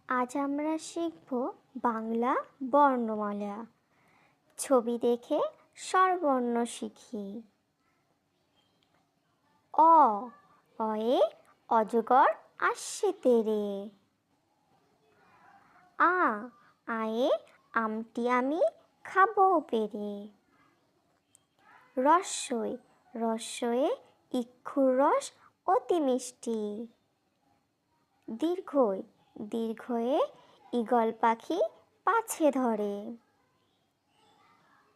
আজ আমরা শিখব বাংলা বর্ণমালা। ছবি দেখে স্বরবর্ণ শিখি। অ, অয়ে অজগর আসছে তেরে। আ, আয়ে আমটি আমি খাবো পেরে। রস্বই, রস্বয়ে ইক্ষুর রস অতি মিষ্টি। দীর্ঘই, দীর্ঘয়ে ঈগল পাখি পাছে ধরে।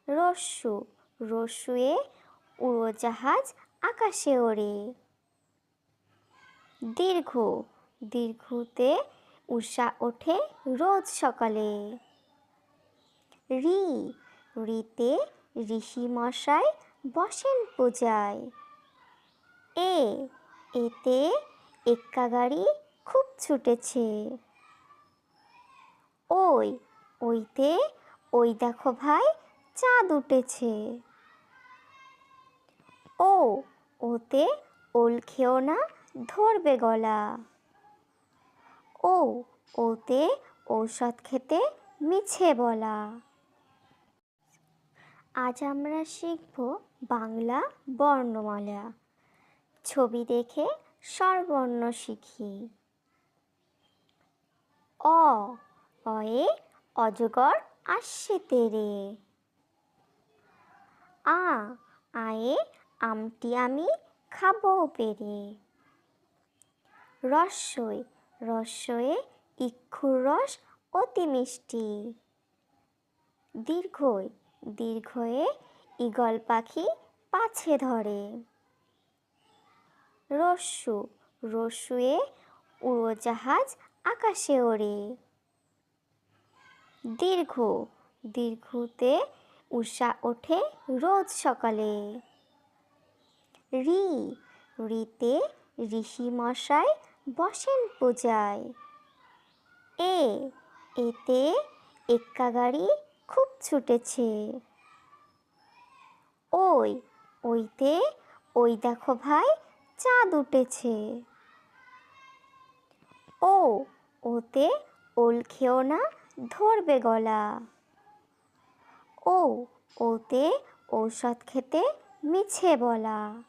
রস্যু, রস্যুয়ে উড়োজাহাজ আকাশে ওড়ে। দীর্ঘ, দীর্ঘতে উষা ওঠে রোজ সকালে। ঋ, ঋতে ঋষি মশাই বসেন পূজায়। এ, এতে এক্কা গাড়ি খুব ছুটেছে। ওই, ওইতে ওই দেখো ভাই চাঁদ উঠেছে। ও, ওতে ওল খেও না ধরবে গলা। ও, ওতে ঔষধ খেতে মিছে বলা। আজ আমরা শিখব বাংলা বর্ণমালা। ছবি দেখে স্বরবর্ণ শিখি। অ, অয়ে অজগর আসছে তেরে। আ, আয়ে আমটি আমি খাবো পেরে। রস্বই, রস্বয়ে ইক্ষুর রস অতি মিষ্টি। দীর্ঘই, দীর্ঘয়ে ঈগল পাখি পাছে ধরে। রস্যু, রস্যুয়ে উড়োজাহাজ আকাশে ওড়ে। দীর্ঘ, দীর্ঘতে উষা ওঠে রোজ সকালে। ঋ, ঋতে ঋষি মশাই বসেন পূজায়। এ, এতে এক্কা গাড়ি খুব ছুটেছে। ওই, ওইতে ওই দেখো ভাই চাঁদ উঠেছে। ও, ওতে ওল খেও না ধরবে গলা। ও, ওতে ঔষধ খেতে মিছে বলা।